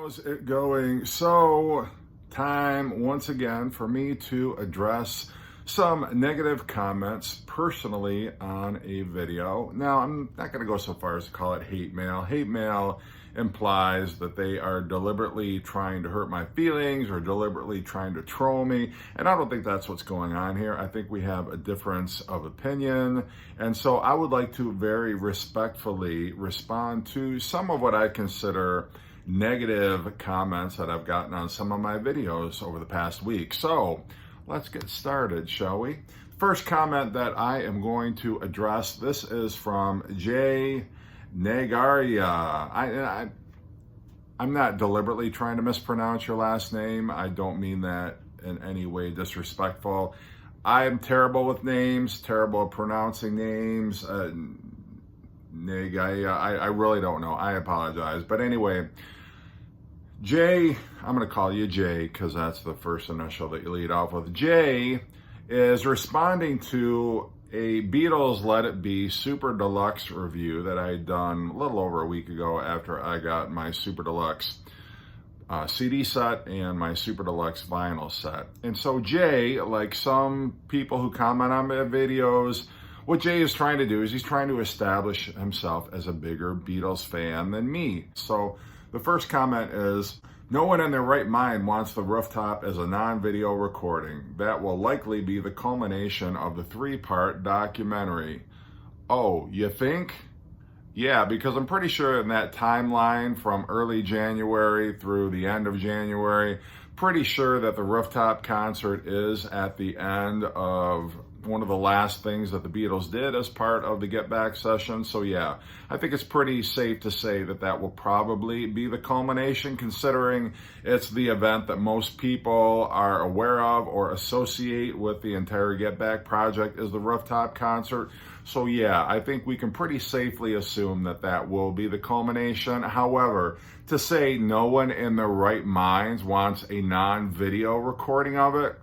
How's it going? So, time once again for me to address some negative comments personally on a video. Now, I'm not going to go so far as to call it hate mail. Hate mail implies that they are deliberately trying to hurt my feelings or deliberately trying to troll me. And I don't think that's what's going on here. I think we have a difference of opinion. And so I would like to very respectfully respond to some of what I consider negative comments that I've gotten on some of my videos over the past week. So let's get started, shall we? First comment that I am going to address, this is from Jay Nagaria. I'm not deliberately trying to mispronounce your last name. I don't mean that in any way disrespectful. I'm terrible with names, terrible at pronouncing names. Nagaria, I really don't know. I apologize. But anyway, Jay, I'm going to call you Jay because that's the first initial that you lead off with. Jay is responding to a Beatles Let It Be Super Deluxe review that I had done a little over a week ago after I got my Super Deluxe CD set and my Super Deluxe vinyl set. And so Jay, like some people who comment on my videos, what Jay is trying to do is he's trying to establish himself as a bigger Beatles fan than me. So the first comment is, no one in their right mind wants the rooftop as a non-video recording. That will likely be the culmination of the 3-part documentary. Oh, you think? Yeah, because I'm pretty sure in that timeline from early January through the end of January, pretty sure that the rooftop concert is at the end of one of the last things that the Beatles did as part of the Get Back session. So yeah, I think it's pretty safe to say that that will probably be the culmination, considering it's the event that most people are aware of or associate with the entire Get Back project is the rooftop concert. So yeah, I think we can pretty safely assume that that will be the culmination. However, to say no one in their right minds wants a non-video recording of it,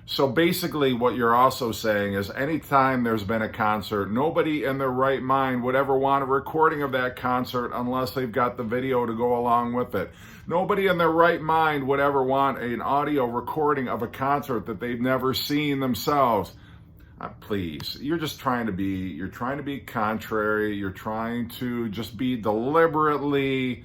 so basically what you're also saying is anytime there's been a concert, nobody in their right mind would ever want a recording of that concert unless they've got the video to go along with it. Nobody in their right mind would ever want an audio recording of a concert that they've never seen themselves. Please, you're trying to be contrary. You're trying to just be deliberately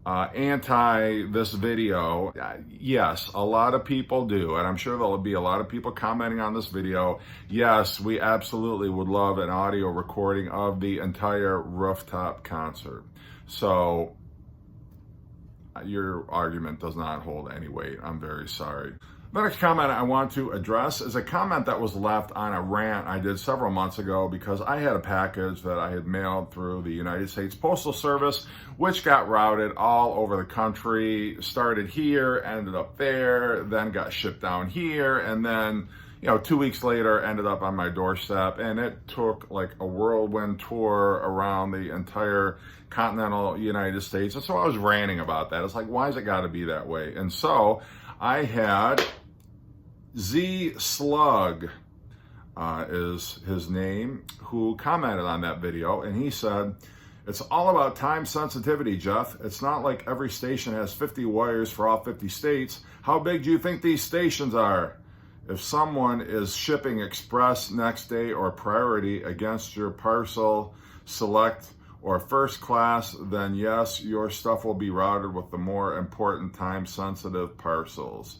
anti this video. Yes, a lot of people do, and I'm sure there'll be a lot of people commenting on this video. Yes, we absolutely would love an audio recording of the entire rooftop concert. So your argument does not hold any weight. I'm very sorry. The next comment I want to address is a comment that was left on a rant I did several months ago because I had a package that I had mailed through the United States Postal Service, which got routed all over the country, started here, ended up there, then got shipped down here, and then 2 weeks later ended up on my doorstep. And it took like a whirlwind tour around the entire continental United States. And so I was ranting about that. It's like, why has it got to be that way? And so I had Z Slug is his name, who commented on that video, and he said, "It's all about time sensitivity, Jeff. It's not like every station has 50 wires for all 50 states. How big do you think these stations are? If someone is shipping express, next day, or priority against your parcel, select or first class, then yes, your stuff will be routed with the more important time-sensitive parcels.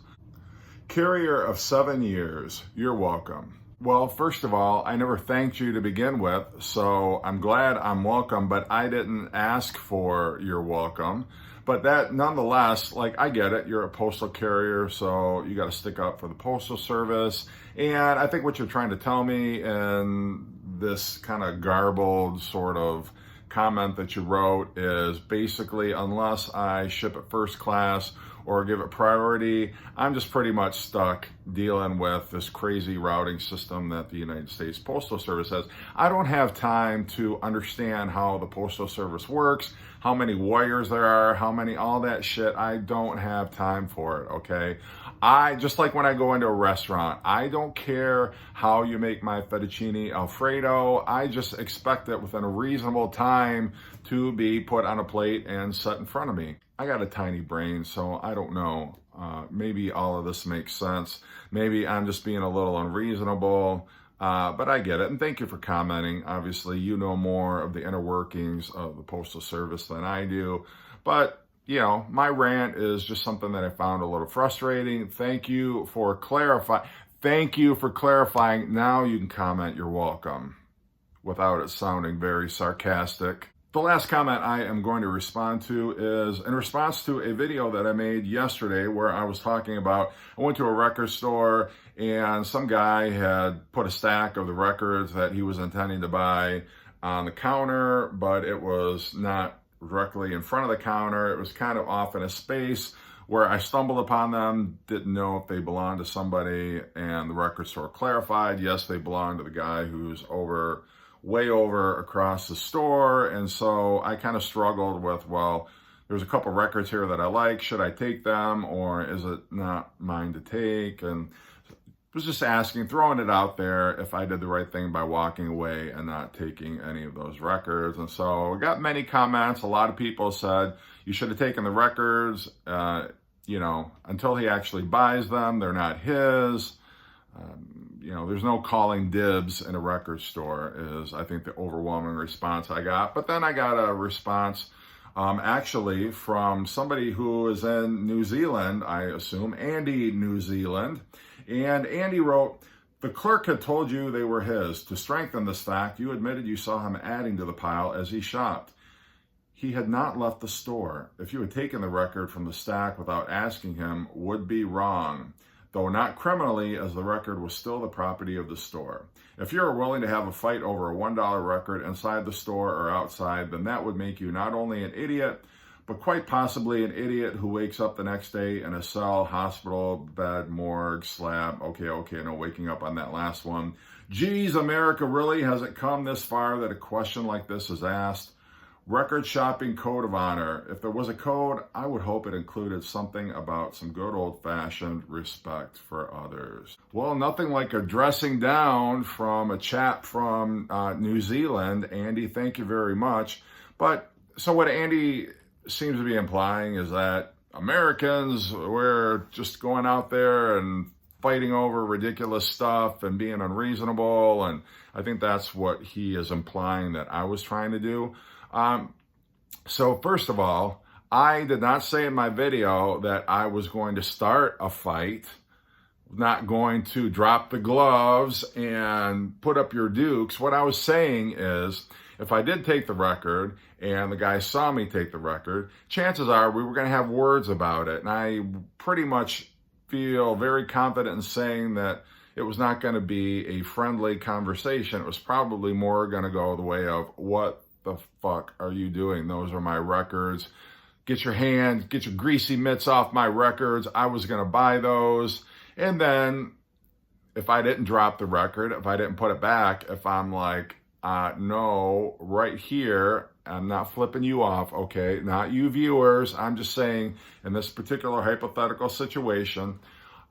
Carrier of 7 years, you're welcome." Well, first of all, I never thanked you to begin with, so I'm glad I'm welcome, but I didn't ask for your welcome. But that, nonetheless, I get it. You're a postal carrier, so you got to stick up for the Postal Service. And I think what you're trying to tell me in this kind of garbled sort of comment that you wrote is basically, unless I ship it first class or give it priority, I'm just pretty much stuck dealing with this crazy routing system that the United States Postal Service has. I don't have time to understand how the Postal Service works, how many wires there are, all that shit. I don't have time for it, okay? I just like when I go into a restaurant, I don't care how you make my fettuccine Alfredo. I just expect it within a reasonable time to be put on a plate and set in front of me. I got a tiny brain, so I don't know. Maybe all of this makes sense. Maybe I'm just being a little unreasonable, but I get it. And thank you for commenting. Obviously, you know more of the inner workings of the Postal Service than I do. But, you know, my rant is just something that I found a little frustrating. Thank you for clarifying. Thank you for clarifying. Now you can comment. You're welcome, without it sounding very sarcastic. The last comment I am going to respond to is in response to a video that I made yesterday where I was talking about, I went to a record store and some guy had put a stack of the records that he was intending to buy on the counter, but it was not directly in front of the counter. It was kind of off in a space where I stumbled upon them, didn't know if they belonged to somebody, and the record store clarified, yes, they belong to the guy who's way over across the store. And so I kind of struggled with, well, there's a couple records here that I like. Should I take them, or is it not mine to take? And was just asking, throwing it out there if I did the right thing by walking away and not taking any of those records. And so I got many comments. A lot of people said, you should have taken the records, you know, until he actually buys them. They're not his. You know, there's no calling dibs in a record store is, I think, the overwhelming response I got. But then I got a response actually from somebody who is in New Zealand, I assume, Andy, New Zealand. And Andy wrote, the clerk had told you they were his. To strengthen this fact, you admitted you saw him adding to the pile as he shopped. He had not left the store. If you had taken the record from the stack without asking him, would be wrong, though not criminally, as the record was still the property of the store. If you're willing to have a fight over a $1 record inside the store or outside, then that would make you not only an idiot, but quite possibly an idiot who wakes up the next day in a cell, hospital, bed, morgue, slab. Okay, no waking up on that last one. Geez, America, really? Has it come this far that a question like this is asked? Record shopping code of honor. If there was a code, I would hope it included something about some good old-fashioned respect for others. Well, nothing like a dressing down from a chap from New Zealand. Andy, thank you very much. But so what Andy seems to be implying is that Americans, we're just going out there and fighting over ridiculous stuff and being unreasonable. And I think that's what he is implying that I was trying to do. So first of all, I did not say in my video that I was going to start a fight, not going to drop the gloves and put up your dukes. What I was saying is, if I did take the record and the guy saw me take the record, chances are we were going to have words about it. And I pretty much feel very confident in saying that it was not going to be a friendly conversation. It was probably more going to go the way of, what the fuck are you doing? Those are my records. Get your greasy mitts off my records. I was going to buy those. And then if I didn't drop the record, if I didn't put it back, if I'm like, no, right here, I'm not flipping you off, okay? Not you viewers. I'm just saying in this particular hypothetical situation,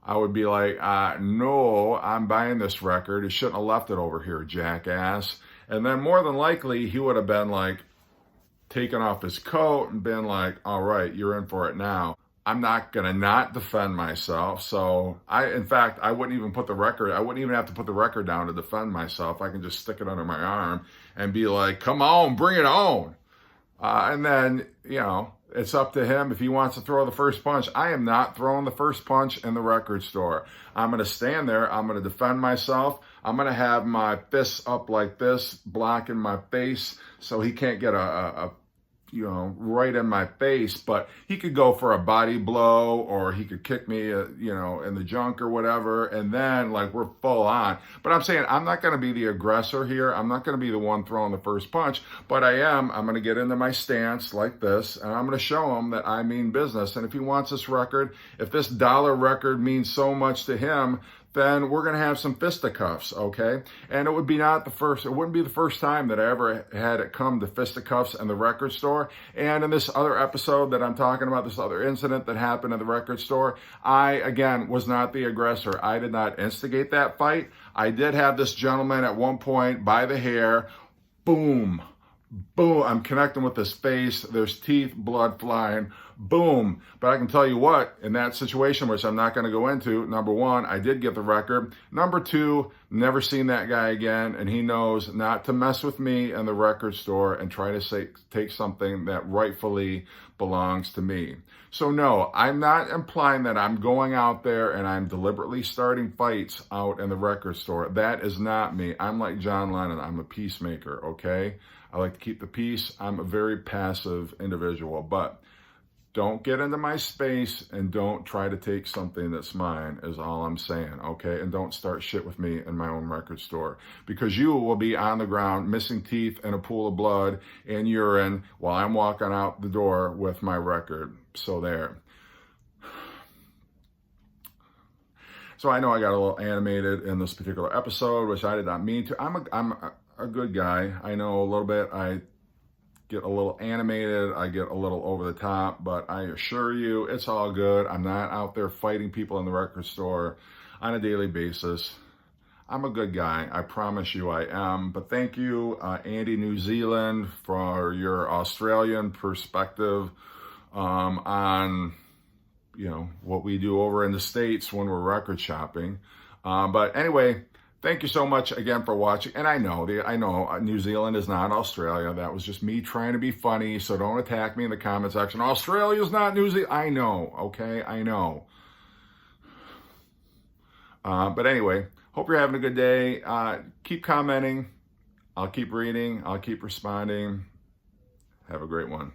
I would be like, no, I'm buying this record. You shouldn't have left it over here, jackass. And then more than likely, he would have been like, taken off his coat and been like, all right, you're in for it now. I'm not going to not defend myself. So in fact, I wouldn't even I wouldn't even have to put the record down to defend myself. I can just stick it under my arm and be like, come on, bring it on. And then, you know, it's up to him if he wants to throw the first punch. I am not throwing the first punch in the record store. I'm going to stand there. I'm going to defend myself. I'm going to have my fists up like this, blocking my face so he can't get right in my face. But he could go for a body blow, or he could kick me, in the junk or whatever. And then like we're full on. But I'm saying I'm not going to be the aggressor here. I'm not going to be the one throwing the first punch, but I'm going to get into my stance like this, and I'm going to show him that I mean business. And if he wants this record, if this dollar record means so much to him, then we're going to have some fisticuffs, okay? And it wouldn't be the first time that I ever had it come to fisticuffs in the record store. And in this other episode that I'm talking about, this other incident that happened in the record store, I, again, was not the aggressor. I did not instigate that fight. I did have this gentleman at one point by the hair, boom, I'm connecting with his face. There's teeth, blood flying. Boom. But I can tell you what, in that situation, which I'm not going to go into, number one, I did get the record. Number two, never seen that guy again, and he knows not to mess with me in the record store and try to take something that rightfully belongs to me. So no, I'm not implying that I'm going out there and I'm deliberately starting fights out in the record store. That is not me. I'm like John Lennon. I'm a peacemaker, okay? I like to keep the peace. I'm a very passive individual, but don't get into my space and don't try to take something that's mine is all I'm saying, okay? And don't start shit with me in my own record store, because you will be on the ground missing teeth in a pool of blood and urine while I'm walking out the door with my record. So there. So I know I got a little animated in this particular episode, which I did not mean to. I'm a good guy. I know a little bit. I get a little animated, I get a little over the top, but I assure you it's all good. I'm not out there fighting people in the record store on a daily basis. I'm a good guy, I promise you I am. But thank you, Andy, New Zealand, for your Australian perspective on what we do over in the States when we're record shopping. But anyway, thank you so much again for watching. And I know New Zealand is not Australia. That was just me trying to be funny. So don't attack me in the comment section. Australia's not New Zealand. I know, okay? I know. But anyway, hope you're having a good day. Keep commenting. I'll keep reading. I'll keep responding. Have a great one.